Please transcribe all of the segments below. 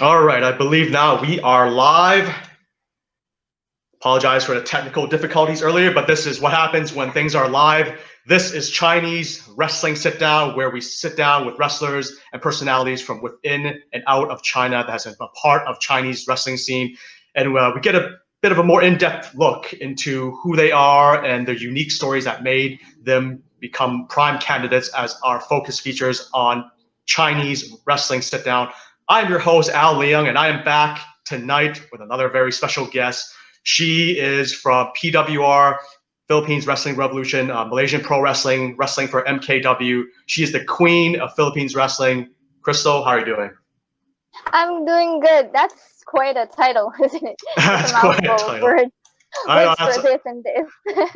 All right, I believe now we are live. Apologize for the technical difficulties earlier, but this is what happens when things are live. This is Chinese Wrestling Sit Down, where we sit down with wrestlers and personalities from within and out of China that has been a part of Chinese wrestling scene. And we get a bit of a more in-depth look into who they are and their unique stories that made them become prime candidates as our focus features on Chinese Wrestling Sit Down. I'm your host, Al Leung, and I am back tonight with another very special guest. She is from PWR, Philippines Wrestling Revolution, Malaysian Pro Wrestling, wrestling for MKW. She is the queen of Philippines wrestling. Crystal, how are you doing? I'm doing good. That's quite a title, isn't it? It's a That's quite a mouthful of title. words. I know Words for this and this.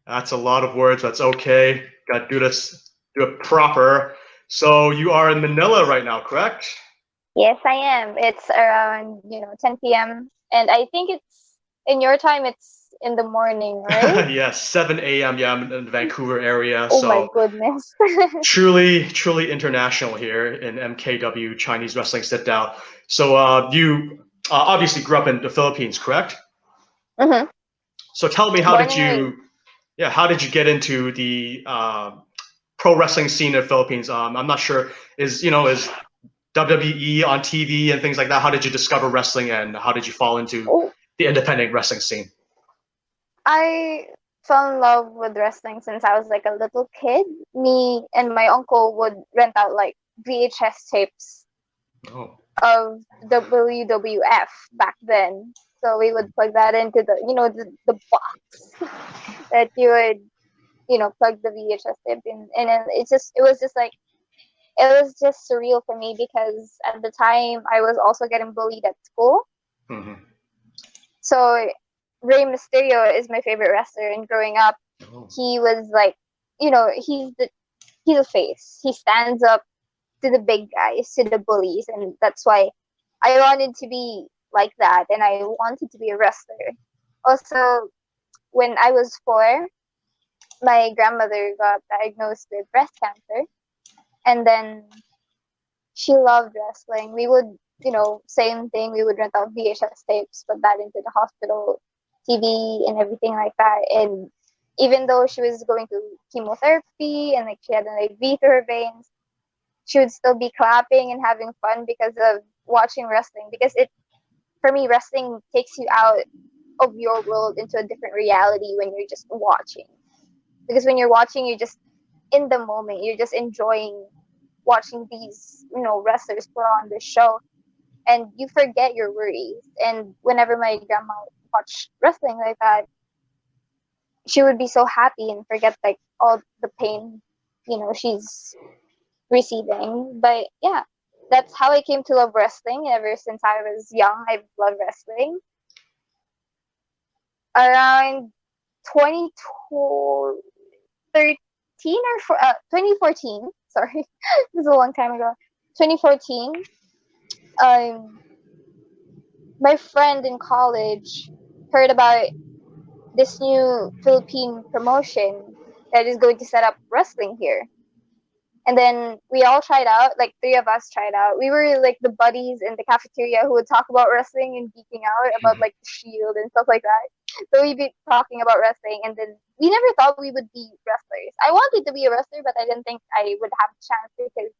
that's a lot of words. That's okay. Got to do this, do it proper. So you are in Manila right now, correct? Yes, I am. It's around, 10 p.m. And I think it's in your time, it's in the morning, right? Yes, 7 a.m. Yeah, I'm in the Vancouver area. Oh my So goodness. truly international here in MKW Chinese Wrestling Sit Down. So you obviously grew up in the Philippines, correct? hmm So tell me, Born and raised. how did you get into the pro wrestling scene in the Philippines? I'm not sure, is WWE on TV and things like that? How did you discover wrestling and how did you fall into Oh, the independent wrestling scene? I fell in love with wrestling since I was like a little kid. Me and my uncle would rent out like VHS tapes Oh, of WWF back then. So we would plug that into the box that you would, plug the VHS tape in. And then it was just surreal for me because at the time I was also getting bullied at school. mm-hmm. So Rey Mysterio is my favorite wrestler. And growing up, Oh. he was like, he's a face. He stands up to the big guys, to the bullies, and that's why I wanted to be like that, and I wanted to be a wrestler. Also, when I was 4, my grandmother got diagnosed with breast cancer, and then she loved wrestling. We would, same thing. We would rent out VHS tapes, put that into the hospital TV and everything like that. And even though she was going through chemotherapy and like she had an IV through her veins, she would still be clapping and having fun because of watching wrestling. Because it, for me, wrestling takes you out of your world into a different reality when you're just watching. Because when you're watching, you're just in the moment. You're just enjoying watching these, wrestlers put on the show, and you forget your worries. And whenever my grandma watched wrestling like that, she would be so happy and forget like all the pain, she's receiving. But yeah, that's how I came to love wrestling. Ever since I was young, I've loved wrestling. Around 2013 2014, sorry, this is a long time ago. 2014, um, my friend in college heard about this new Philippine promotion that is going to set up wrestling here. And then we all tried out, like 3 of us tried out. We were like the buddies in the cafeteria who would talk about wrestling and geeking out about like the Shield and stuff like that. So we'd be talking about wrestling, and then we never thought we would be wrestlers. I wanted to be a wrestler, but I didn't think I would have a chance because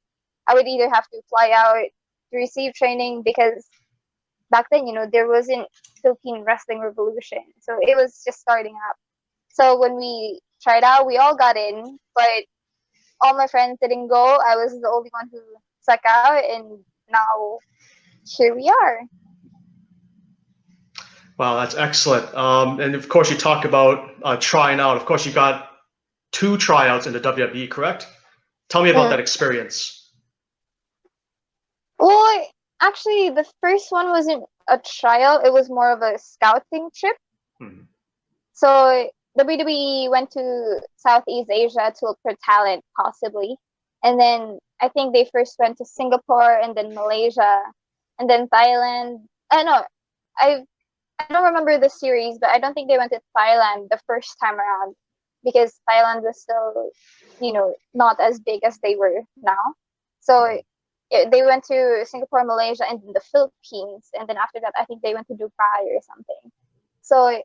I would either have to fly out to receive training because back then, there wasn't Philippine Wrestling Revolution. So it was just starting up. So when we tried out, we all got in, but all my friends didn't go. I was the only one who stuck out, and now here we are. Wow, that's excellent. And of course, you talk about trying out. Of course, you got two tryouts in the WWE, correct? Tell me about that Mm. experience. Well, actually, the first one wasn't a trial, it was more of a scouting trip. Hmm. So WWE went to Southeast Asia to look for talent, possibly. And then I think they first went to Singapore and then Malaysia and then Thailand. I know I don't remember the series, but I don't think they went to Thailand the first time around because Thailand was still, not as big as they were now. So they went to Singapore, Malaysia, and the Philippines, and then after that, I think they went to Dubai or something. So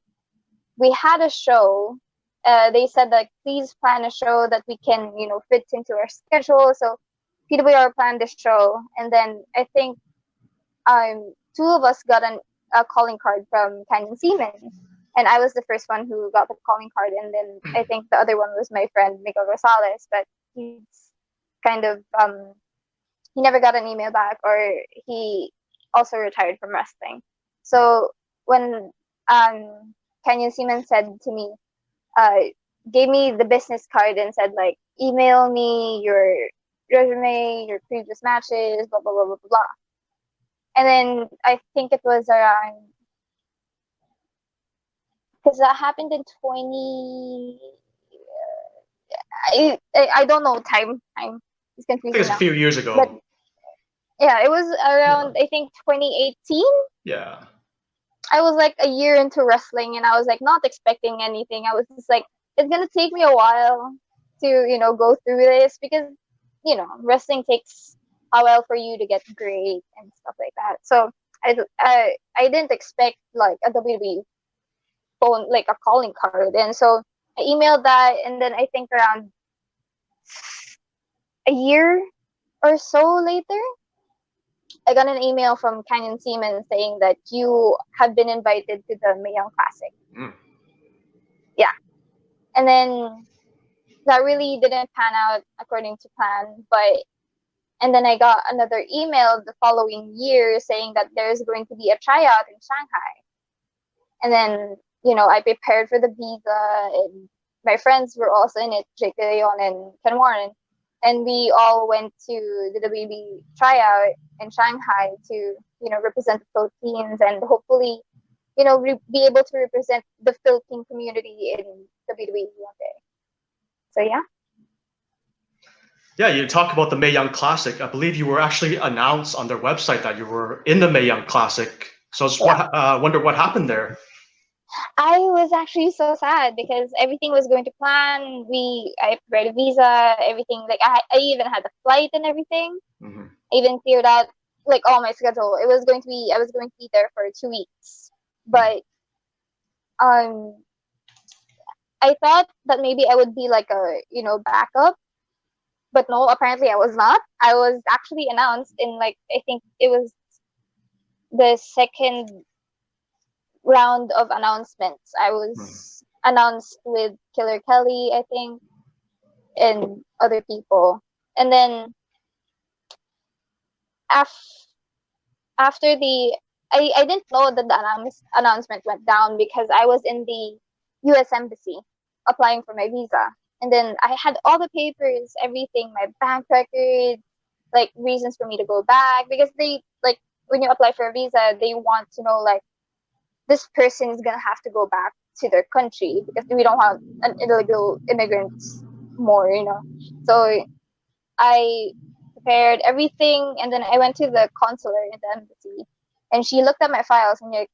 we had a show. They said that please plan a show that we can, fit into our schedule. So PWR planned the show, and then I think two of us got a calling card from Canyon Seaman, and I was the first one who got the calling card, and then I think the other one was my friend Miguel Rosales, but he's kind of he never got an email back, or he also retired from wrestling. So when Canyon Seaman said to me, gave me the business card and said like, email me your resume, your previous matches, blah blah blah blah blah. And then I think it was around, because that happened in 20. I don't know time. It's I think confusing it's a now. few years ago. But yeah, it was around I think 2018. Yeah. I was like a year into wrestling, and I was like not expecting anything. I was just like, it's gonna take me a while to go through this, because wrestling takes a while for you to get great and stuff like that. So I didn't expect like a WWE phone, like a calling card, and so I emailed that, and then I think around a year or so later, I got an email from Canyon Seaman saying that you have been invited to the Mel Young Classic. Mm. Yeah. And then that really didn't pan out according to plan, and then I got another email the following year saying that there's going to be a tryout in Shanghai. And then, I prepared for the visa, and my friends were also in it, Jake De Leon and Ken Warren. And we all went to the WB tryout in Shanghai to, represent the Philippines, and hopefully, be able to represent the Philippine community in WWE one day. So yeah. Yeah, you talk about the Mae Young Classic. I believe you were actually announced on their website that you were in the Mae Young Classic. So I just wonder what happened there. I was actually so sad because everything was going to plan. I prepared a visa, everything. Like I even had the flight and everything. Mm-hmm. I even cleared out like all my schedule. I was going to be there for 2 weeks, but I thought that maybe I would be like a backup, but no. Apparently, I was not. I was actually announced in like I think it was the second round of announcements. I was announced with Killer Kelly, I think, and other people. And then after I didn't know that the announcement went down because I was in the U.S. Embassy applying for my visa. And then I had all the papers, everything, my bank records, like reasons for me to go back, because they like when you apply for a visa, they want to know like this person is gonna have to go back to their country because we don't have an illegal immigrants more. So I prepared everything, and then I went to the consular in the embassy, and she looked at my files and like,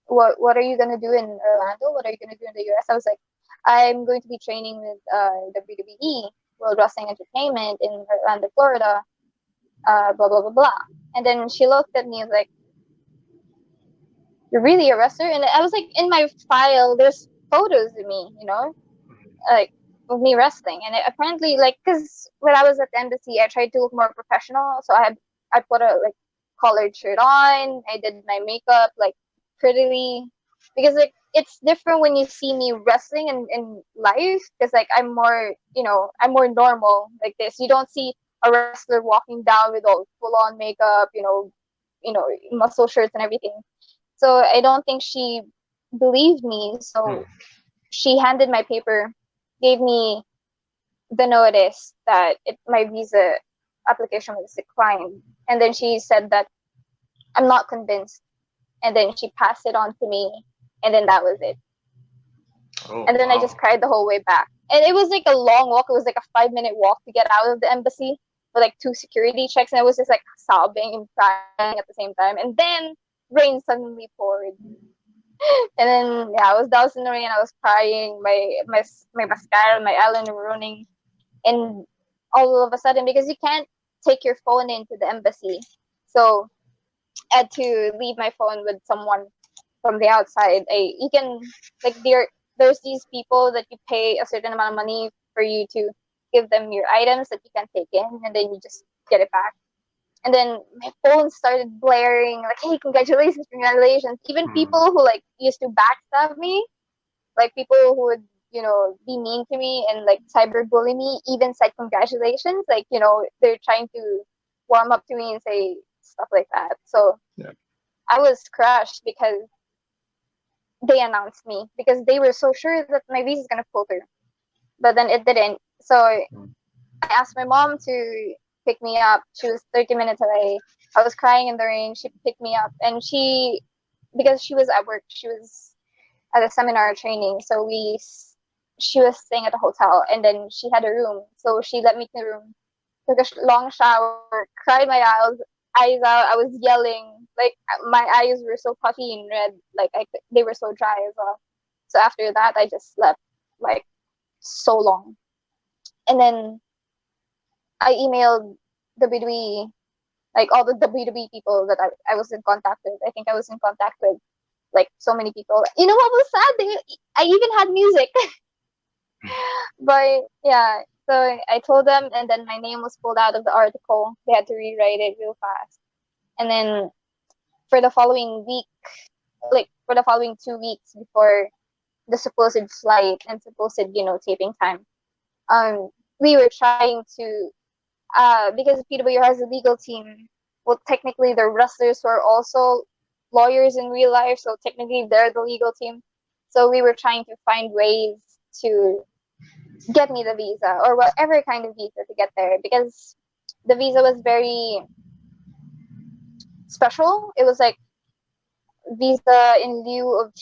what are you gonna do in Orlando? What are you gonna do in the US? I was like, I'm going to be training with WWE, World Wrestling Entertainment in Orlando, Florida. Blah blah blah blah. And then she looked at me and was like, you're really a wrestler? And I was like, in my file, there's photos of me, like of me wrestling. And apparently, like, because when I was at the embassy, I tried to look more professional. So I put a like collared shirt on. I did my makeup like prettily, because like it's different when you see me wrestling in life. Because like I'm more normal like this. You don't see a wrestler walking down with all full on makeup, muscle shirts and everything. So I don't think she believed me. So she handed my paper, gave me the notice that my visa application was declined. And then she said that I'm not convinced. And then she passed it on to me. And then that was it. Oh, and then wow. I just cried the whole way back. And it was like a long walk. It was like a 5-minute walk to get out of the embassy with like 2 security checks. And I was just like sobbing and crying at the same time. And then rain suddenly poured. And then I was in the rain. I was crying. My mascara, my eyeliner were running, and all of a sudden, because you can't take your phone into the embassy. So I had to leave my phone with someone from the outside. You can like there's these people that you pay a certain amount of money for you to give them your items that you can take in, and then you just get it back. And then my phone started blaring like, "Hey, congratulations, congratulations!" Even people who like used to backstab me, like people who would be mean to me and like cyberbully me, even said congratulations. Like they're trying to warm up to me and say stuff like that. So Yeah. I was crushed because they announced me, because they were so sure that my visa is gonna pull through, but then it didn't. So I asked my mom to pick me up. She was 30 minutes away. I was crying in the rain. She picked me up, and because she was at work, she was at a seminar training. So she was staying at a hotel, and then she had a room. So she let me to the room, took a long shower, cried my eyes out. I was yelling, like my eyes were so puffy and red, like they were so dry as well. So after that, I just slept like so long, and then I emailed WWE, like all the WWE people that I was in contact with. I think I was in contact with like so many people. You know what was sad? I even had music. But yeah, so I told them, and then my name was pulled out of the article. They had to rewrite it real fast. And then for the following week, like for the following 2 weeks before the supposed flight and supposed, taping time, we were trying to, because PW has a legal team. Well, technically, the wrestlers were also lawyers in real life, so technically they're the legal team. So we were trying to find ways to get me the visa or whatever kind of visa to get there, because the visa was very special. It was like visa in lieu of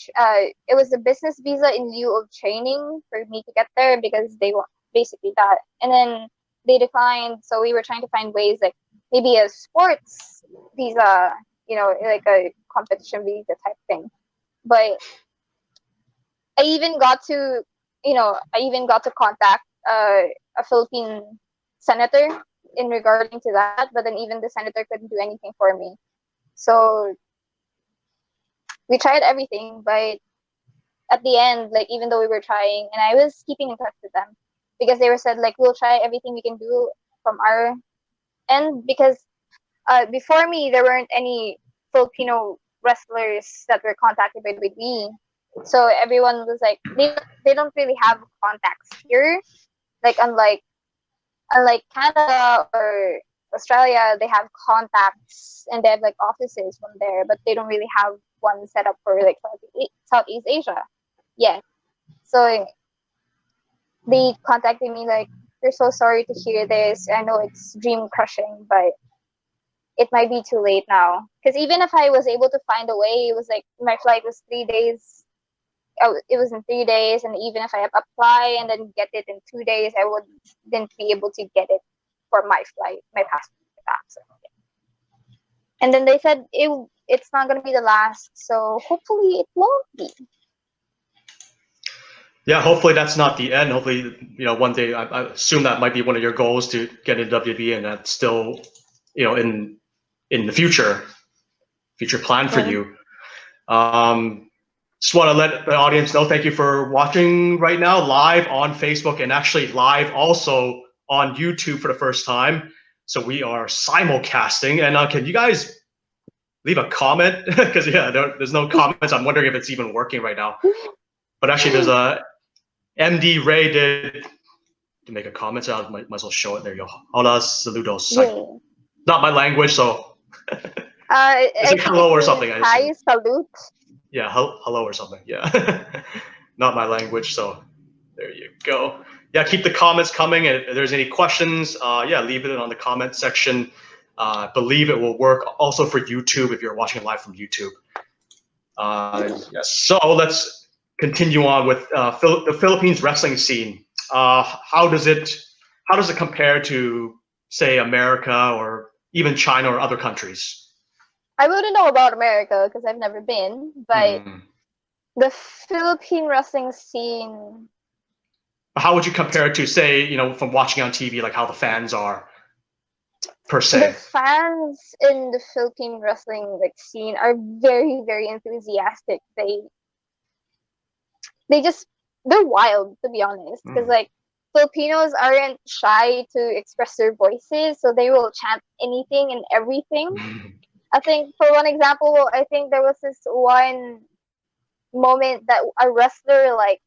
it was a business visa in lieu of training for me to get there, because they want basically that, and then they declined. So we were trying to find ways, like maybe a sports visa, like a competition visa type thing. But I even got to contact a Philippine senator in regarding to that, but then even the senator couldn't do anything for me. So we tried everything, but at the end, like even though we were trying, and I was keeping in touch with them, because they were said like, we'll try everything we can do from our end, because before me there weren't any Filipino wrestlers that were contacted by WWE. So everyone was like, they don't really have contacts here, like unlike Canada or Australia. They have contacts and they have like offices from there, but they don't really have one set up for like Southeast Asia yet. So they contacted me like, we're so sorry to hear this. I know it's dream crushing, but it might be too late now. Because even if I was able to find a way, it was like my flight was 3 days. It was in 3 days, and even if I apply and then get it in 2 days, I wouldn't be able to get it for my flight, my passport back. So, yeah. And then they said it's not going to be the last, so hopefully it won't be. Yeah, hopefully that's not the end. Hopefully, one day I assume that might be one of your goals to get into WWE, and that's still, in the future plan for you. Just want to let the audience know, thank you for watching right now live on Facebook, and actually live also on YouTube for the first time. So we are simulcasting, and can you guys leave a comment? Because there's no comments. I'm wondering if it's even working right now. But actually, there's a MD Ray did to make a comment, so I might as well show it. There you go. Hola, saludos. Not my language, so it's like hello or something. Hi, salute. Yeah, hello or something. Yeah, not my language. So there you go. Yeah, keep the comments coming, and if there's any questions, leave it on the comment section. Believe it will work also for YouTube if you're watching live from YouTube. Yes. So let's continue on with the Philippines wrestling scene. How does it compare to, say, America or even China or other countries? I wouldn't know about America because I've never been, but the Philippine wrestling scene. How would you compare it to, say, from watching on TV, like how the fans are? per The se. fans in the Philippine wrestling like scene are very, very enthusiastic. They just they're wild, to be honest, because Mm. like Filipinos aren't shy to express their voices, so they will chant anything and everything. I think for one example, I think there was this one moment that a wrestler like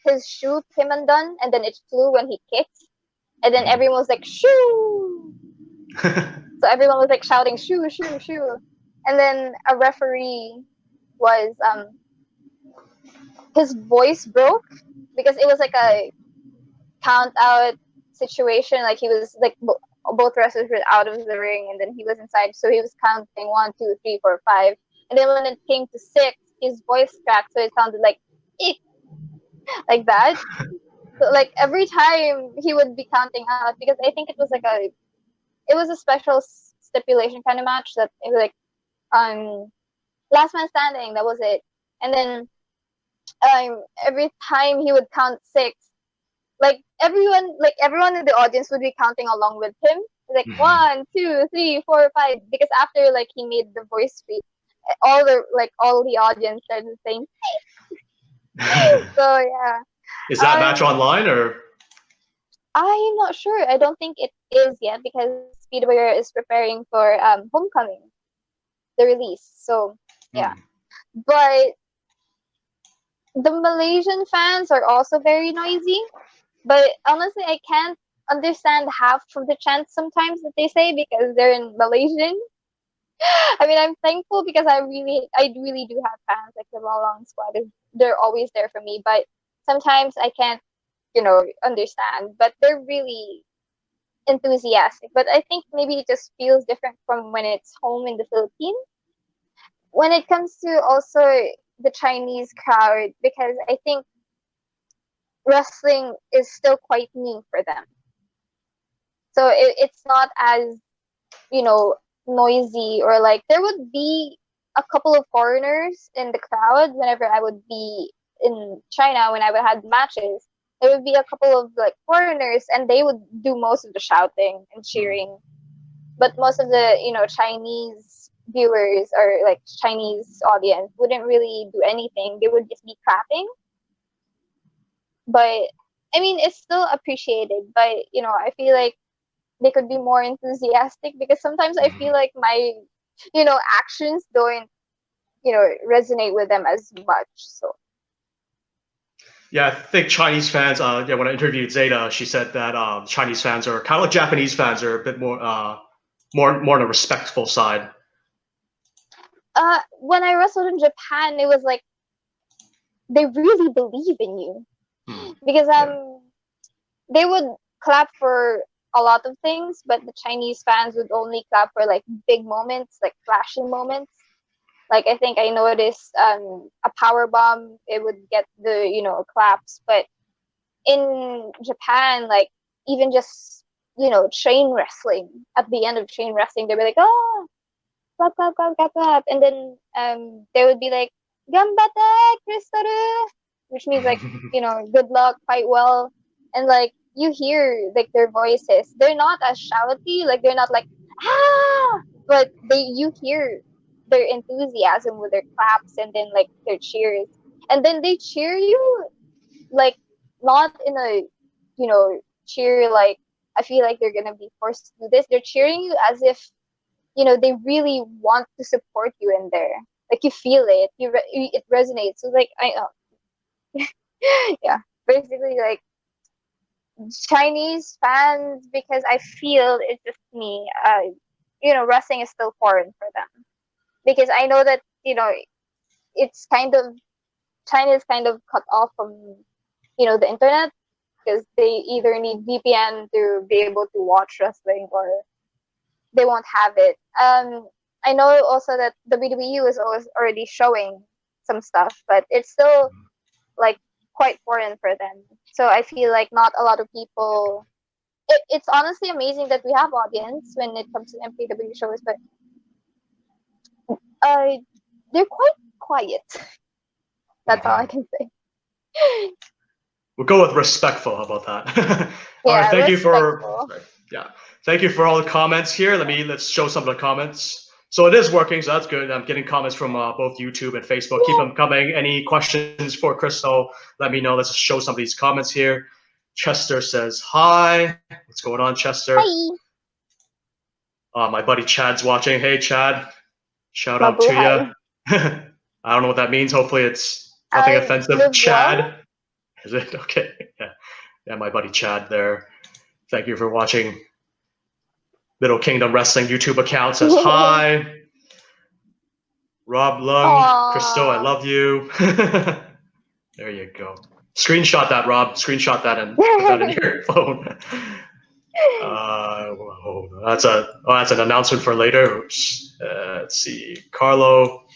his shoe came undone and then it flew when he kicked, and then everyone was like shoo. So everyone was like shouting shoo shoo shoo, and then a referee was his voice broke because it was like a count out situation. Like he was like both wrestlers were out of the ring, and then he was inside, so he was counting 1, 2, 3, 4, 5, and then when it came to 6, his voice cracked, so it sounded like eek, like that. So like every time he would be counting out, because I think it was a special stipulation kind of match that it was like last man standing. That was it, and then every time he would count 6, everyone in the audience would be counting along with him, like 1, 2, 3, 4, 5, because after like he made the voice speak, all the audience started saying so yeah. Is that match um online or? I'm not sure. I don't think it is yet because Speedway is preparing for Homecoming, the release. So yeah, Mm. but the Malaysian fans are also very noisy. But honestly, I can't understand half of the chants sometimes that they say because they're in Malaysian. I mean, I'm thankful because I really do have fans. Like the Long Squad they're always there for me. But sometimes I can't, understand. But they're really enthusiastic. But I think maybe it just feels different from when it's home in the Philippines. When it comes to also the Chinese crowd, because I think wrestling is still quite new for them. So it's not as, noisy, or like there would be a couple of foreigners in the crowd whenever I would be in China when I would have matches. There would be a couple of like foreigners and they would do most of the shouting and cheering. But most of the, Chinese viewers or like Chinese audience wouldn't really do anything. They would just be clapping. But I mean, it's still appreciated. But I feel like they could be more enthusiastic because sometimes I feel like my, actions don't, resonate with them as much. So Yeah, I think Chinese fans. Yeah, when I interviewed Zeta, she said that Chinese fans are kind of like Japanese fans, are a bit more on a respectful side. when I wrestled in Japan, it was like they really believe in you Hmm. because Yeah. they would clap for a lot of things, but the Chinese fans would only clap for like big moments, like flashing moments. Like I think I noticed a power bomb, it would get the claps, but in Japan, like even just train wrestling, at the end of train wrestling, they'd be like, oh, clap, clap, clap, clap, clap, and then they would be like, gambate, Kristaru, which means like good luck, fight well, and like you hear like their voices. They're not as shouty, like they're not like but you hear their enthusiasm with their claps and then like their cheers, and then they cheer you like not in a cheer like I feel like they're gonna be forced to do this. They're cheering you as if they really want to support you in there. Like you feel it, it resonates. So like I yeah, basically like Chinese fans, because I feel it's just me. Wrestling is still foreign for them because I know that it's kind of China is kind of cut off from the internet because they either need VPN to be able to watch wrestling or they won't have it. I know also that WWE is always already showing some stuff, but it's still like quite foreign for them. So I feel like not a lot of people. It's honestly amazing that we have audience when it comes to MPW shows, but uh, they're quite quiet. That's all I can say. We'll go with respectful. How about that? All right. Yeah, Thank you for. respectful. Yeah. Thank you for all the comments here. Let's show some of the comments. So it is working, so that's good. I'm getting comments from both YouTube and Facebook. Keep them coming. Any questions for Crystal, let me know. Let's just show some of these comments here. Chester says hi. What's going on, Chester? Hi. My buddy Chad's watching. Hey, Chad. Shout out to Mabuhay. you. I don't know what that means. Hopefully it's nothing offensive. Live Chad. well. Is it? Okay. Yeah, my buddy Chad there. Thank you for watching. Little Kingdom Wrestling YouTube account says hi. Rob Leung, Crystal, I love you. There you go. Screenshot that, Rob. Screenshot that and put that in your phone. That's an announcement for later. Oops. Let's see. Carlo.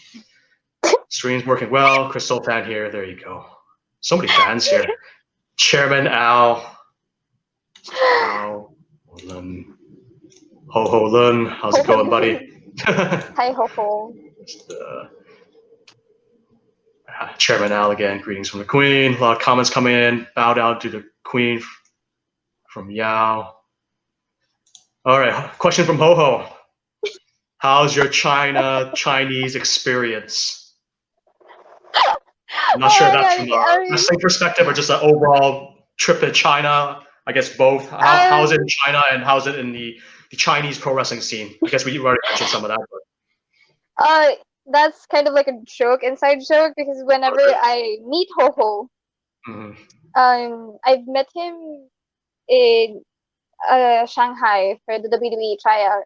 Stream's working well. Crystal fan here. There you go. So many fans here. Chairman Al. Al. Ho Ho Lun. How's it going, buddy? Hi, Ho Ho. Chairman Al again. Greetings from the Queen. A lot of comments coming in. Bow down to the Queen from Yao. All right. Question from Ho Ho. How's your Chinese experience? I'm not sure if that's from a wrestling perspective or just an overall trip to China. I guess both. How's it in China and how's it in the Chinese pro wrestling scene? I guess we already mentioned some of that. But. That's kind of like a joke, inside joke, because whenever I meet Ho Ho, I've met him in Shanghai for the WWE tryout,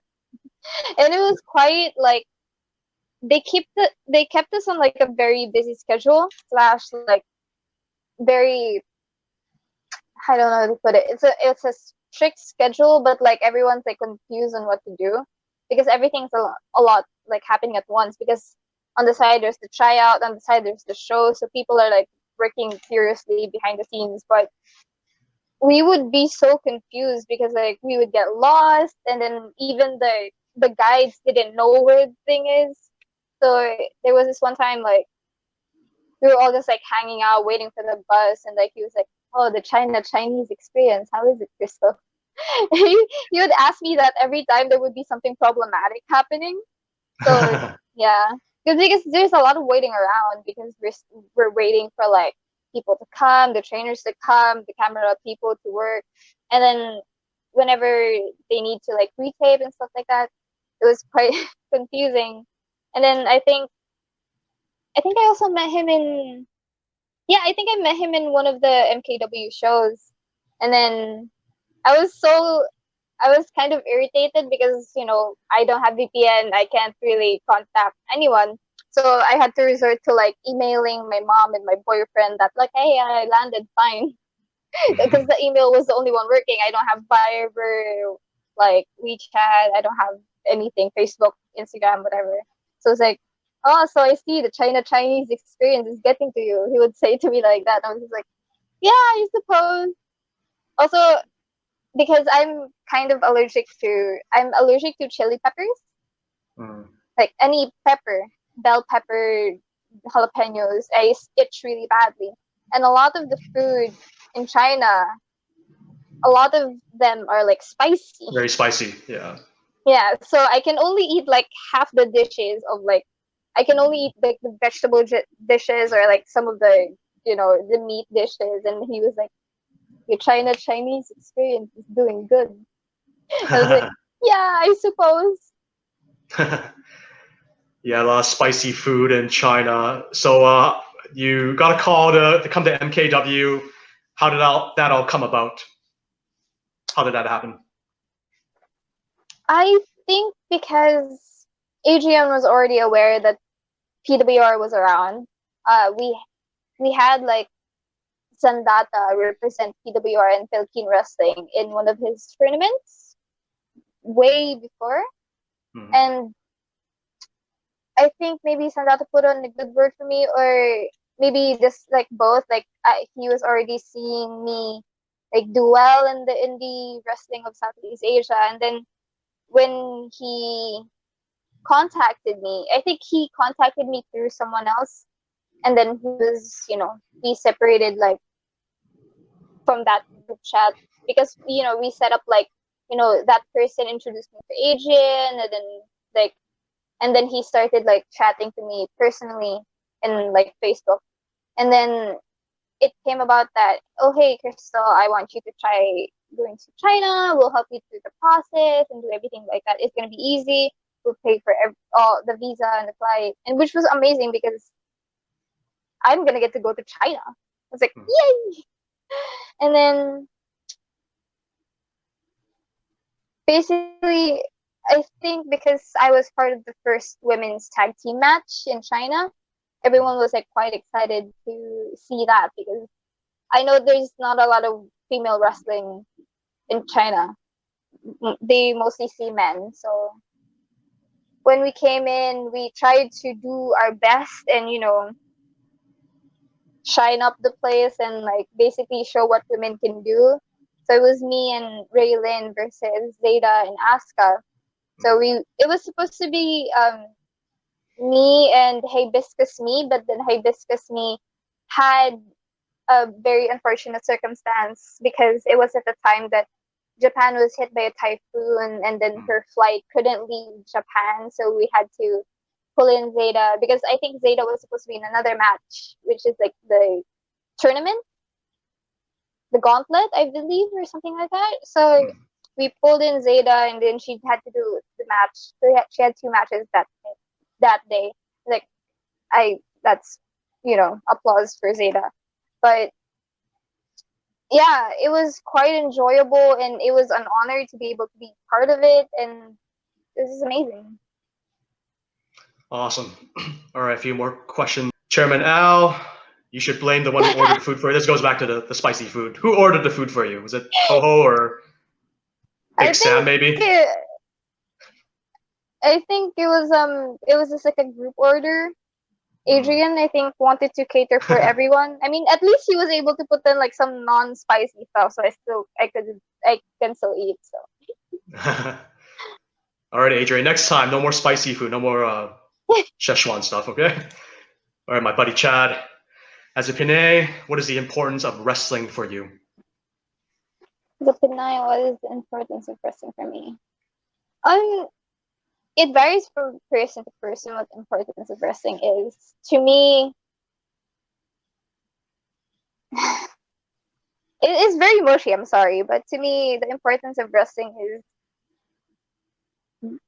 and it was quite like they kept us on like a very busy schedule / like very, I don't know how to put it. It's a strict schedule, but like everyone's like confused on what to do because everything's a lot like happening at once, because on the side there's the tryout, on the side there's the show, so people are like working furiously behind the scenes, but we would be so confused because like we would get lost, and then even the guides didn't know where the thing is. So there was this one time like we were all just like hanging out waiting for the bus, and like he was like, oh, the Chinese experience, how is it, Crystal? He would ask me that every time there would be something problematic happening. So yeah, because there's a lot of waiting around, because we're waiting for like people to come, the trainers to come, the camera people to work, and then whenever they need to like retape and stuff like that, it was quite confusing. And then I think I also met him in I think I met him in one of the MKW shows, and then I was kind of irritated because, you know, I don't have VPN. I can't really contact anyone. So I had to resort to like emailing my mom and my boyfriend that like, hey, I landed fine. Because the email was the only one working. I don't have Viber, like WeChat. I don't have anything, Facebook, Instagram, whatever. So it's like, oh, so I see the Chinese experience is getting to you. He would say to me like that. I was just like, yeah, I suppose. Also, because I'm allergic to chili peppers. Like any pepper, bell pepper, jalapenos, I itch really badly. And a lot of the food in China, a lot of them are like spicy. Very spicy, yeah. Yeah, so I can only eat like half the dishes of like, I can only eat like the vegetable dishes or like some of the, you know, the meat dishes. And he was like, your Chinese experience is doing good. I was like, yeah, I suppose. Yeah, a lot of spicy food in China. So you got a call to come to MKW. How did that all come about? How did that happen? I think because Adrian was already aware that PWR was around. We had like Sandata represent PWR and Philippine wrestling in one of his tournaments way before. And I think maybe Sandata put on a good word for me, or maybe just like both. Like he was already seeing me like do well in the indie wrestling of Southeast Asia, and then when he contacted me, I think he contacted me through someone else, and then he was, you know, we separated like from that group chat because, you know, we set up like that person introduced me to Adrian, and then like, and then he started like chatting to me personally in like Facebook, and then it came about that, oh hey Crystal, I want you to try going to China. We'll help you through the process and do everything like that. It's gonna be easy. We'll pay for all the visa and the flight, and which was amazing because I'm gonna get to go to China. I was like, yay! And then basically, I think because I was part of the first women's tag team match in China, everyone was like quite excited to see that because I know there's not a lot of female wrestling in China. They mostly see men. So when we came in, we tried to do our best and, shine up the place and like basically show what women can do. So it was me and Raylin versus Zeta and Asuka. So it was supposed to be me and Hibiscus Me, but then Hibiscus Me had a very unfortunate circumstance because it was at the time that Japan was hit by a typhoon and then her flight couldn't leave Japan, so we had to pull in Zeta because I think Zeta was supposed to be in another match, which is like the tournament, the gauntlet, I believe, or something like that. So we pulled in Zeta and then she had to do the match. So she had two matches that day. Like that's applause for Zeta. But yeah, it was quite enjoyable and it was an honor to be able to be part of it, and this is amazing. Awesome. All right, a few more questions. Chairman Al, you should blame the one who ordered the food for you. This goes back to the spicy food. Who ordered the food for you? Was it Ho Ho or Big Sam maybe? I think it was just like a group order. Adrian, I think, wanted to cater for everyone. I mean, at least he was able to put in like some non-spicy stuff, so I can still eat. So. All right, Adrian. Next time, no more spicy food, no more Szechuan stuff. Okay. All right, my buddy Chad. As a Pinay, what is the importance of wrestling for you? The Pinay, what is the importance of wrestling for me? It varies from person to person what the importance of wrestling is. To me, it is very mushy, I'm sorry, but to me, the importance of wrestling is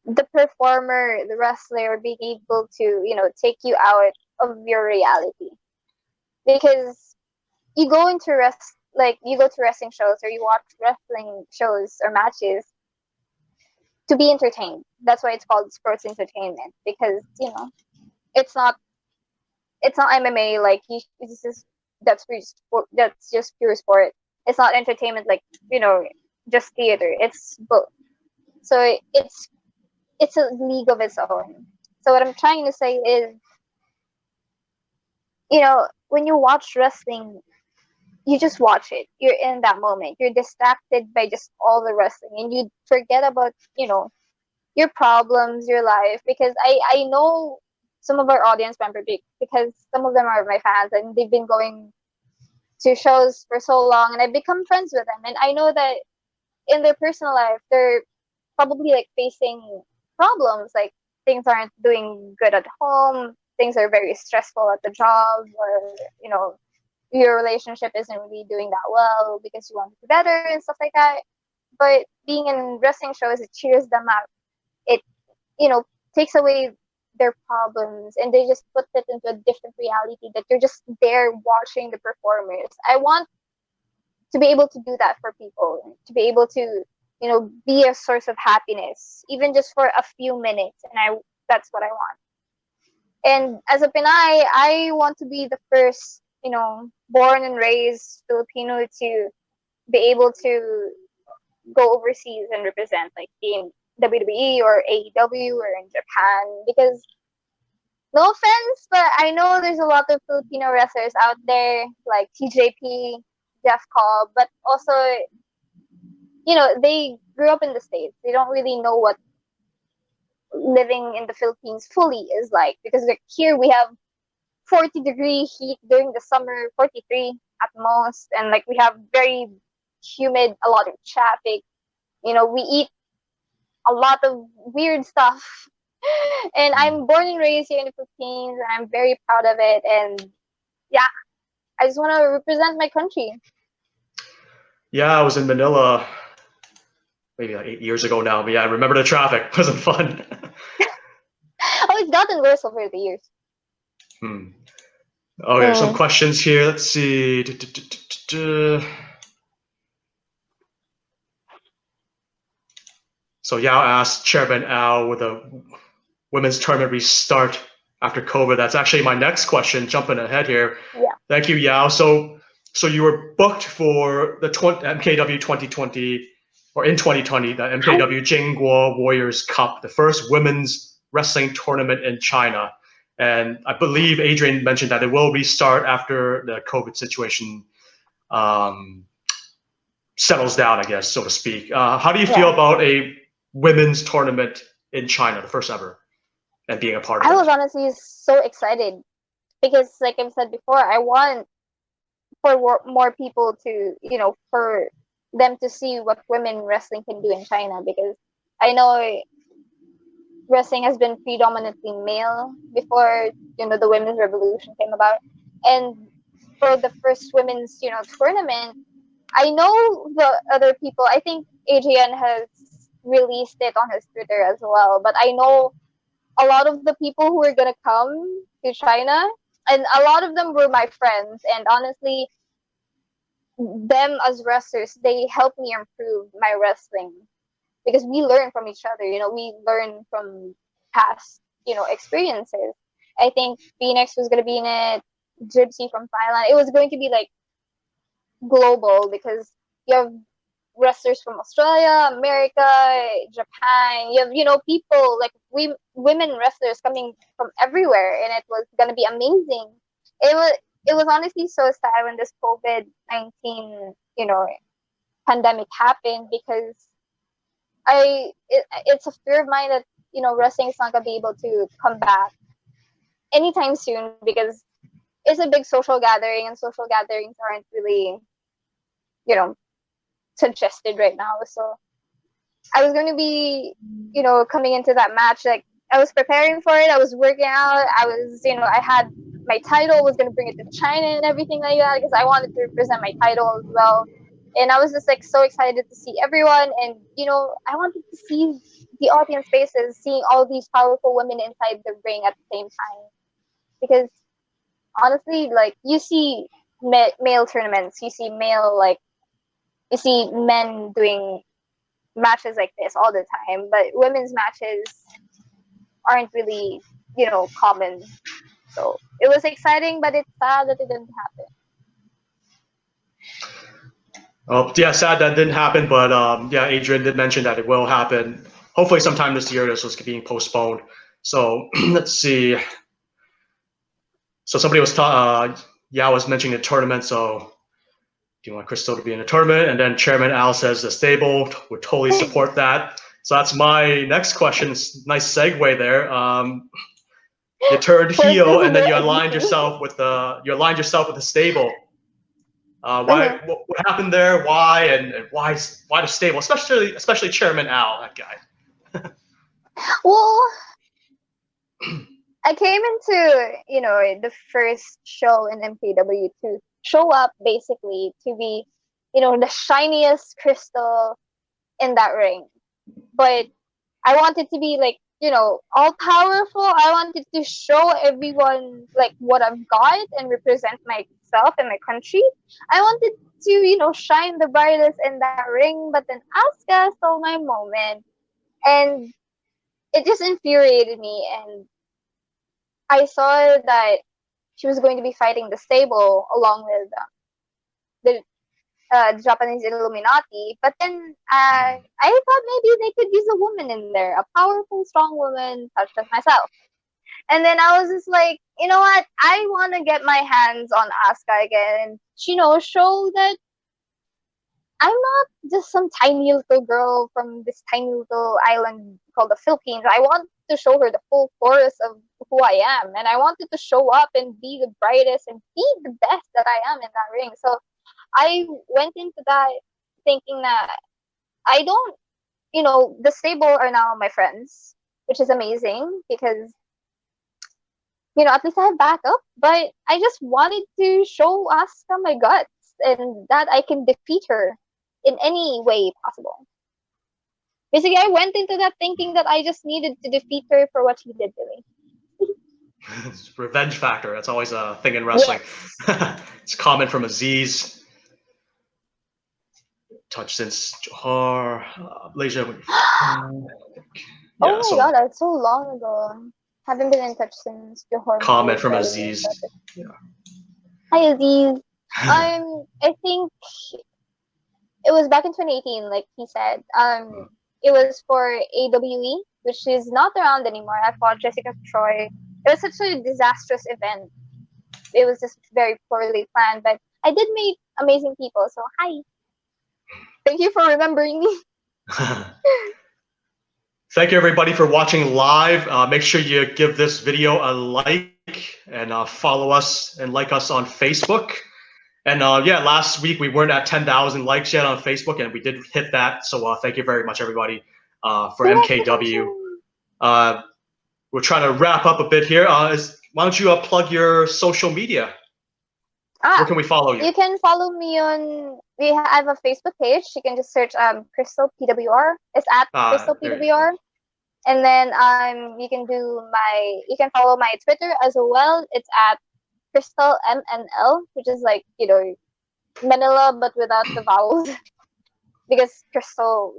the performer, the wrestler being able to, take you out of your reality. Because you go into you go to wrestling shows or you watch wrestling shows or matches to be entertained. That's why it's called sports entertainment, because it's not MMA, like it's just that's just pure sport. It's not entertainment like just theater. It's both. So it's a league of its own. So what I'm trying to say is, when you watch wrestling, you just watch it. You're in that moment. You're distracted by just all the wrestling, and you forget about your problems, your life. Because I know some of our audience members, because some of them are my fans and they've been going to shows for so long, and I've become friends with them. And I know that in their personal life, they're probably like facing problems, like things aren't doing good at home, things are very stressful at the job, or your relationship isn't really doing that well because you want to be better and stuff like that. But being in wrestling shows, it cheers them up. It takes away their problems, and they just put it into a different reality that you're just there watching the performers. I want to be able to do that for people, to be able to be a source of happiness, even just for a few minutes. And that's what I want. And as a Pinay, I want to be the first born and raised Filipino to be able to go overseas and represent, like in WWE or AEW or in Japan. Because no offense, but I know there's a lot of Filipino wrestlers out there like TJP, Jeff Cobb, but also they grew up in the States. They don't really know what living in the Philippines fully is like, because like here we have 40-degree heat during the summer, 43 at most, and like we have very humid, a lot of traffic. We eat a lot of weird stuff. And I'm born and raised here in the Philippines, and I'm very proud of it. And yeah, I just want to represent my country. Yeah, I was in Manila maybe like 8 years ago now, but yeah, I remember the traffic. It wasn't fun. Oh, it's gotten worse over the years. Okay, some questions here. Let's see. So Yao asked Chairman Al, will the women's tournament restart after COVID? That's actually my next question. Jumping ahead here. Yeah. Thank you, Yao. So you were booked for the MKW 2020, or in 2020, the MKW Jingguo Warriors Cup, the first women's wrestling tournament in China. And I believe Adrian mentioned that it will restart after the COVID situation settles down, I guess, so to speak. How do you feel about a women's tournament in China, the first ever, and being a part of it? I was honestly so excited because, like I've said before, I want for more people to, for them to see what women wrestling can do in China, because I know wrestling has been predominantly male before, the women's revolution came about. And for the first women's, tournament, I know the other people, I think Adrian has released it on his Twitter as well, but I know a lot of the people who are gonna come to China, and a lot of them were my friends, and honestly, them as wrestlers, they helped me improve my wrestling because we learn from each other. We learn from past, experiences. I think Phoenix was gonna be in it, Gypsy from Thailand. It was going to be like global because you have wrestlers from Australia, America, Japan. You have, people like women wrestlers coming from everywhere, and it was gonna be amazing. It was honestly so sad when this COVID-19, pandemic happened, because it's a fear of mine that wrestling is not gonna be able to come back anytime soon, because it's a big social gathering, and social gatherings aren't really suggested right now. So I was going to be, coming into that match, like I was preparing for it. I was working out. I had my title, was going to bring it to China and everything like that, because I wanted to represent my title as well. And I was just like so excited to see everyone. And, I wanted to see the audience faces, seeing all these powerful women inside the ring at the same time. Because honestly, like you see male tournaments, you see men doing matches like this all the time, but women's matches aren't really, common. So it was exciting, but it's sad that it didn't happen. Oh, yeah, sad that didn't happen, but yeah, Adrian did mention that it will happen. Hopefully, sometime this year. This was being postponed. So let's see. So somebody was was mentioning the tournament. So do you want Crystal to be in a tournament? And then Chairman Al says the stable would totally support that. So that's my next question. It's nice segue there. You turned heel, and then you aligned yourself with the stable. Why? What happened there? Why? And why the stable? Especially Chairman Al, that guy. Well, I came into the first show in MKW to show up basically to be the shiniest crystal in that ring, but I wanted to be like all powerful. I wanted to show everyone like what I've got and represent myself and my country. I wanted to shine the brightest in that ring, but then Asuka stole my moment, and it just infuriated me. And I saw that she was going to be fighting the stable along with the Japanese Illuminati. But then I thought maybe they could use a woman in there, a powerful, strong woman such as myself. And then I was just like, you know what? I want to get my hands on Asuka again. Show that I'm not just some tiny little girl from this tiny little island called the Philippines. I want to show her the full chorus of who I am. And I wanted to show up and be the brightest and be the best that I am in that ring. So I went into that thinking that I don't the stable are now my friends, which is amazing because at least I have backup. But I just wanted to show Asuka my guts and that I can defeat her in any way possible. Basically, I went into that thinking that I just needed to defeat her for what she did to me. It's revenge factor. That's always a thing in wrestling. Yes. It's common from Aziz. Touch since Johar, Malaysia. Oh Yeah, my so god, that's so long ago. Haven't been in touch since Johor, comment from Malaysia. Aziz. Yeah. Hi Aziz. I think it was back in 2018, like he said. It was for AWE, which is not around anymore. I fought Jessica Troy. It was such a disastrous event. It was just very poorly planned, but I did meet amazing people. So hi. Thank you for remembering me. Thank you everybody for watching live. Make sure you give this video a like and follow us and like us on Facebook. And yeah, last week we weren't at 10,000 likes yet on Facebook, and we did hit that. So thank you very much, everybody, for MKW. We're trying to wrap up a bit here. Why don't you plug your social media? Where can we follow you? You can follow me on. I have a Facebook page. You can just search Crystal PWR. It's at Crystal PWR. And then you can follow my Twitter as well. It's at Crystal MNL, which is like Manila but without the vowels because Crystal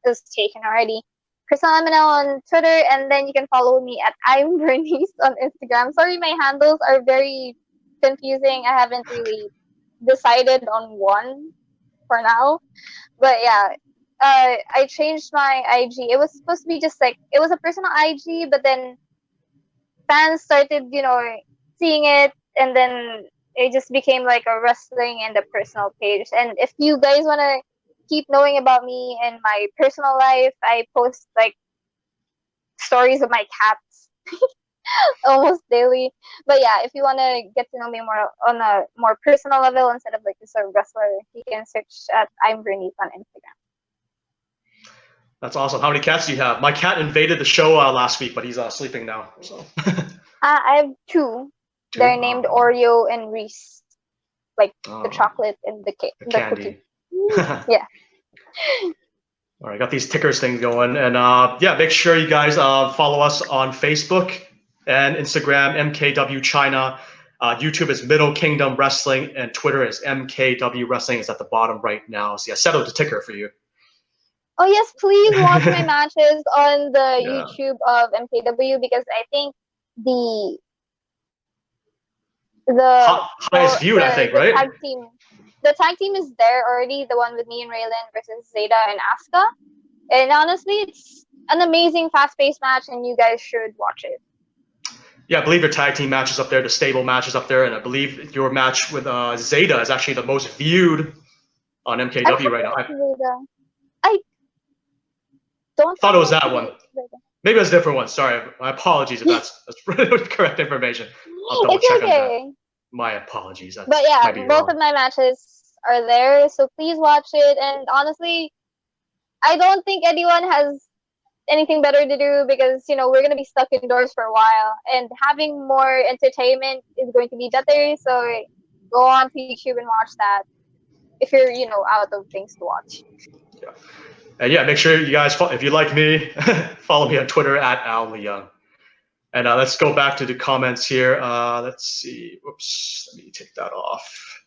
was taken already. Crystal MNL on Twitter, and then you can follow me at I'm Bernice on Instagram. Sorry, my handles are very confusing. I haven't really decided on one for now, but yeah. I changed my IG. It was supposed to be just like it was a personal IG, but then fans started, seeing it, and then it just became like a wrestling and a personal page. And if you guys want to keep knowing about me and my personal life, I post like stories of my cats almost daily. But yeah, if you want to get to know me more on a more personal level instead of like just a wrestler, you can search at I'm Bernice on Instagram. That's awesome. How many cats do you have? My cat invaded the show last week, but he's sleeping now. So. I have two. They're named Oreo and Reese, like the chocolate and the candy. Cookie. Yeah. All right, got these tickers things going, and yeah, make sure you guys follow us on Facebook and Instagram, MKW China. YouTube is Middle Kingdom Wrestling, and Twitter is MKW Wrestling. It's at the bottom right now. So yeah, set out the ticker for you. Oh yes, please watch my matches on the YouTube of MKW because I think the highest viewed, I think, right? The tag team is there already. The one with me and Raylan versus Zeta and Asuka. And honestly, it's an amazing, fast-paced match, and you guys should watch it. Yeah, I believe your tag team match is up there, the stable match is up there, and I believe your match with Zeta is actually the most viewed on MKW right now. I don't thought it was that one. Maybe it was a different one. Sorry, my apologies if that's correct information. I'll double check on that. My apologies. But yeah, both of my matches are there, so please watch it. And honestly, I don't think anyone has anything better to do because we're gonna be stuck indoors for a while, and having more entertainment is going to be better. So go on to YouTube and watch that if you're out of things to watch. Yeah. And yeah, make sure you guys, if you like me, follow me on Twitter at Leung. And let's go back to the comments here. Let's see. Whoops. Let me take that off.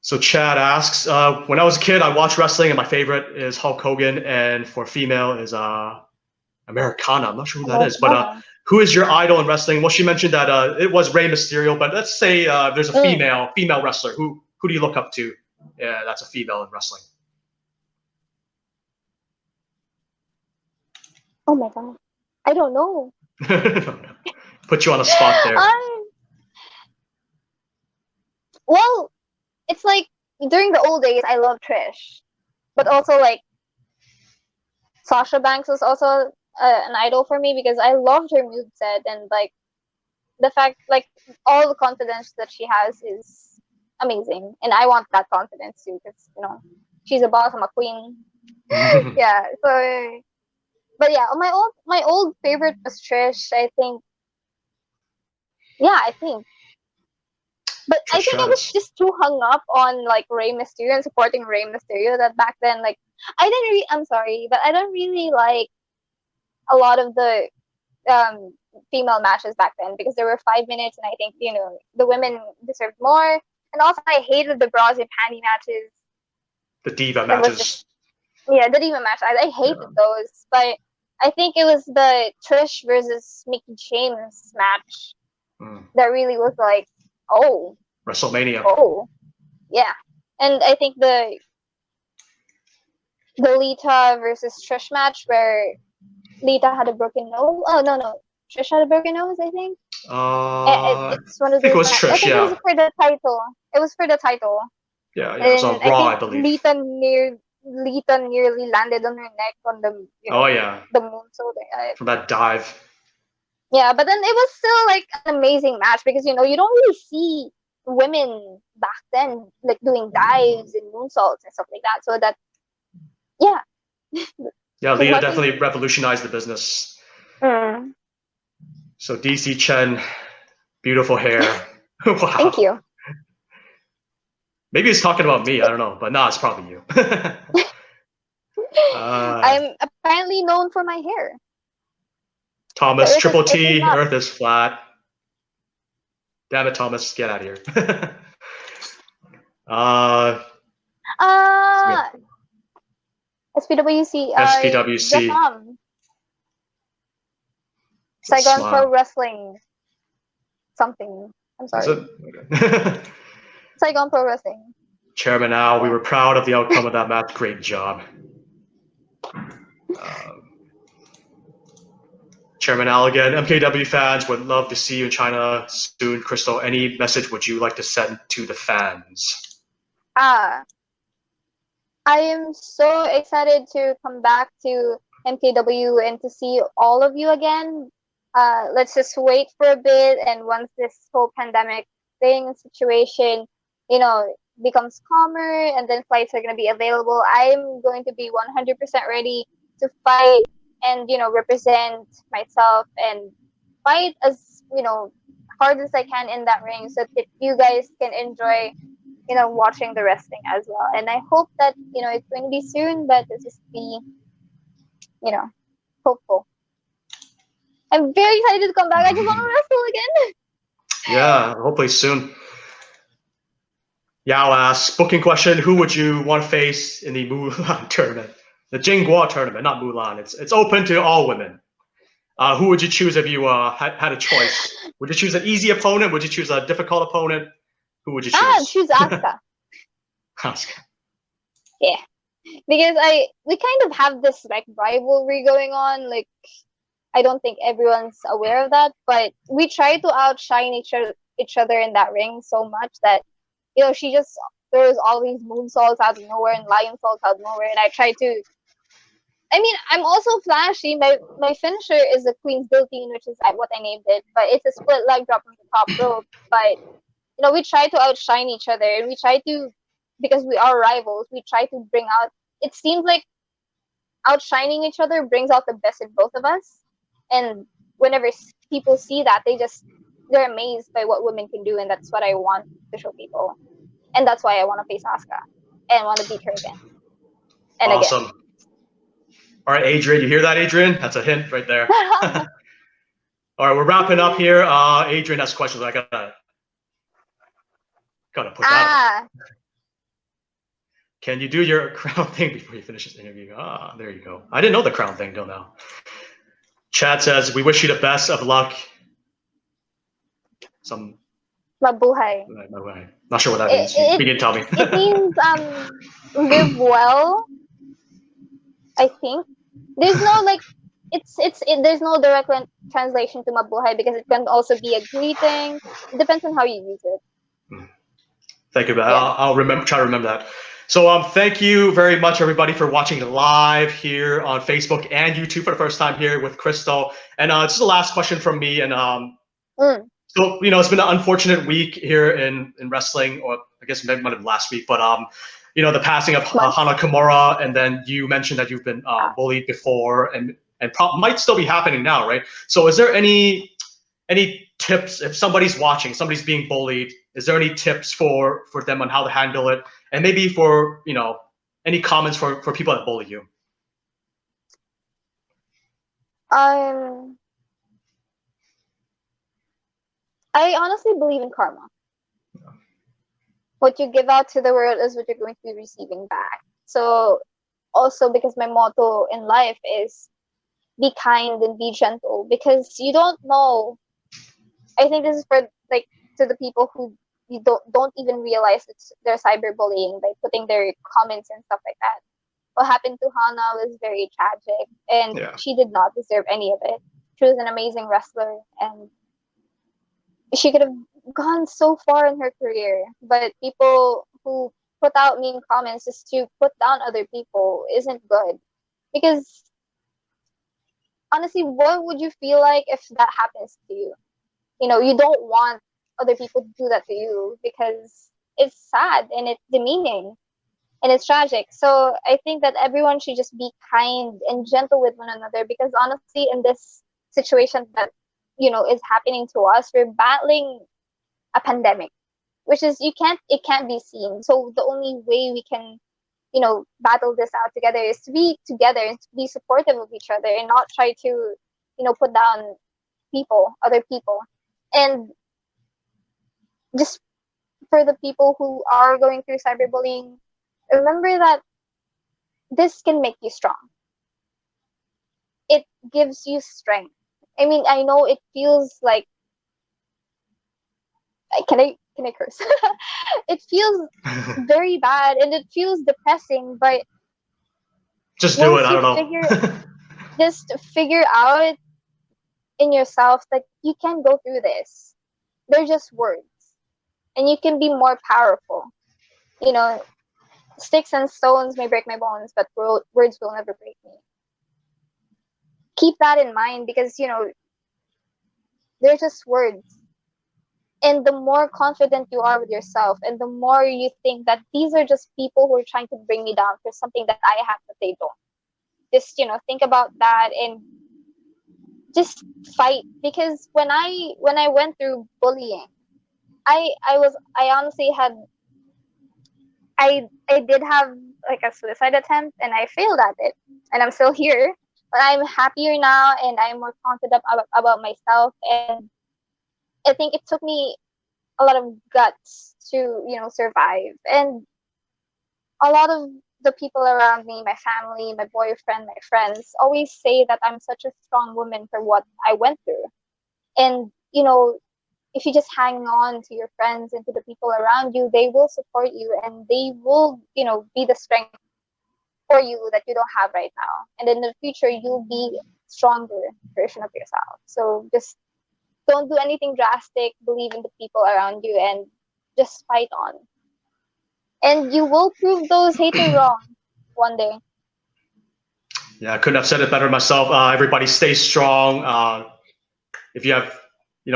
So Chad asks, when I was a kid, I watched wrestling, and my favorite is Hulk Hogan, and for female is Americana. I'm not sure who that is, but who is your idol in wrestling? Well, she mentioned that it was Rey Mysterio, but let's say there's a female wrestler. Who do you look up to? Yeah, that's a female in wrestling. Oh my god, I don't know. Put you on a spot there. Well, it's like during the old days, I loved Trish, but also like Sasha Banks was also an idol for me because I loved her moveset and like the fact like all the confidence that she has is amazing, and I want that confidence too because she's a boss, I'm a queen. Yeah. So, but yeah, my old favorite was Trish. I think. Yeah, I think. But I Trish think I was Stratus. just too hung up on like Rey Mysterio and supporting Rey Mysterio that back then, like, I'm sorry, but I don't really like a lot of the um female matches back then because there were 5 minutes, and I think the women deserved more. And also, I hated the bras and panty matches. The diva That was just matches. Yeah, the Demon match. I Yeah. hated those, but I think it was the Trish versus Mickey James match Mm. that really was like, oh, WrestleMania. oh, yeah. And I think the Lita versus Trish match where Lita had a broken nose. Oh no, Trish had a broken nose. I think I it's one of think it those was matches. I Trish. think it was Yeah. for the title. It was for the title, Yeah. It was and on I Raw, I think believe. Lita nearly landed on her neck on the Oh yeah, the moonsault. from that dive. Yeah, but then it was still like an amazing match because you don't really see women back then like doing dives and moonsaults and stuff like that. So that yeah, Yeah, just Lita watching. definitely revolutionized the business. Mm, So DC Chen, beautiful hair. thank Wow. you. Maybe he's talking about me. I don't know, but nah, it's probably you. uh, I'm apparently known for my hair. The Thomas, Earth is Triple Earth is T, not. Earth is flat. Damn it, Thomas, get out of here. uh, Ah, SPWC. SPWC. Japan, It's a Saigon Pro smile. Wrestling something. I'm Is sorry, it? Okay. Saigon Pro Wrestling. Chairman Al, we Yeah. were proud of the outcome of that match. Great job. Um, Chairman Al again. MKW fans would love to see you in China soon. Crystal, any message would you like to send to the fans? Ah, I am so excited to come back to MKW and to see all of you again. Let's just wait for a bit, and once this whole pandemic thing situation, becomes calmer, and then flights are going to be available, I'm going to be 100% ready to fight and represent myself and fight as hard as I can in that ring, so that you guys can enjoy watching the wrestling as well. And I hope that, it's going to be soon, but let's just be, you know, hopeful. I'm very excited to come back. I just want to wrestle again. Yeah, hopefully soon. Yao asks, booking question, who would you want to face in the Mulan tournament? The Jinghua tournament, not Mulan. It's open to all women. Who would you choose if you had a choice? Would you choose an easy opponent? Would you choose a difficult opponent? Who would you choose? Choose Asuka. Yeah. Because we kind of have this like rivalry going on. Like, I don't think everyone's aware of that, but we try to outshine each other in that ring so much that she just throws all these moonsaults out of nowhere and lion salts out of nowhere, and I try to. I mean, I'm also flashy. My finisher is a Queen's Guillotine, which is what I named it, but it's a split leg drop from the top rope. But we try to outshine each other, and we try to, because we are rivals, we try to bring out. It seems like outshining each other brings out the best in both of us, and whenever people see that, they're amazed by what women can do, and that's what I want to show people, and that's why I want to face Asuka and want to beat her again and again. Awesome. All right, Adrian, you hear that, Adrian? That's a hint right there. All right, we're wrapping up here. Adrian has questions. I gotta put that up. Can you do your crown thing before you finish this interview? There you go. I didn't know the crown thing till now. Chad says, we wish you the best of luck. Mabuhay. Not sure what that means. You can tell me. It means live well. I think there's no there's no direct translation to mabuhay because it can also be a greeting. It depends on how you use it. Thank you. Yeah. I'll try to remember that. So thank you very much, everybody, for watching live here on Facebook and YouTube for the first time here with Crystal. And this is the last question from me. And so it's been an unfortunate week here in wrestling, or I guess maybe might have been last week, but the passing of Months. Hana Kimura, and then you mentioned that you've been Yeah. bullied before, and might still be happening now, right? So, is there any tips if somebody's watching, somebody's being bullied? Is there any tips for them on how to handle it, and maybe for any comments for people that bully you? Um, I honestly believe in karma. What you give out to the world is what you're going to be receiving back. So also because my motto in life is be kind and be gentle, because you don't know. I think this is for like to the people who you don't even realize it's their cyberbullying by putting their comments and stuff like that. What happened to Hana was very tragic, and Yeah. she did not deserve any of it. She was an amazing wrestler, and she could have gone so far in her career. But people who put out mean comments just to put down other people isn't good. Because honestly, what would you feel like if that happens to you? You don't want other people to do that to you, because it's sad and it's demeaning and it's tragic. So I think that everyone should just be kind and gentle with one another, because honestly, in this situation that is happening to us, we're battling a pandemic, which is it can't be seen. So the only way we can battle this out together is to be together and to be supportive of each other, and not try to put down other people. And just for the people who are going through cyberbullying, remember that this can make you strong. It gives you strength. I mean, I know it feels like, can I curse? It feels very bad and it feels depressing, but Just do it. once I you don't know. just figure out in yourself that you can go through this. They're just words, and you can be more powerful. You know, sticks and stones may break my bones, but words will never break me. Keep that in mind, because they're just words. And the more confident you are with yourself, and the more you think that these are just people who are trying to bring me down for something that I have that they don't. Just think about that and just fight. Because when I went through bullying, I honestly had I did have like a suicide attempt, and I failed at it, and I'm still here. But I'm happier now, and I'm more confident about myself. And I think it took me a lot of guts to survive. And a lot of the people around me, my family, my boyfriend, my friends, always say that I'm such a strong woman for what I went through. And if you just hang on to your friends and to the people around you, they will support you, and they will be the strength for you that you don't have right now. And in the future, you'll be stronger version of yourself. So just don't do anything drastic. Believe in the people around you, and just fight on. And you will prove those haters wrong one day. Yeah, I couldn't have said it better myself. Everybody stay strong. If you have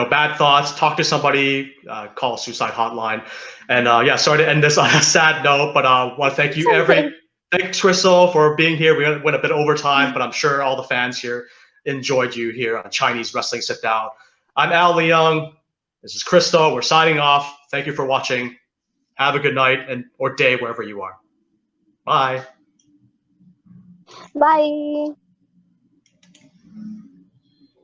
bad thoughts, talk to somebody, call a suicide hotline. And yeah, sorry to end this on a sad note, but want to thank you thanks Crystal for being here. We went a bit over time, but I'm sure all the fans here enjoyed you here on Chinese Wrestling Sit Down. I'm Al Leung. This is Crystal. We're signing off. Thank you for watching. Have a good night or day wherever you are. Bye. Bye.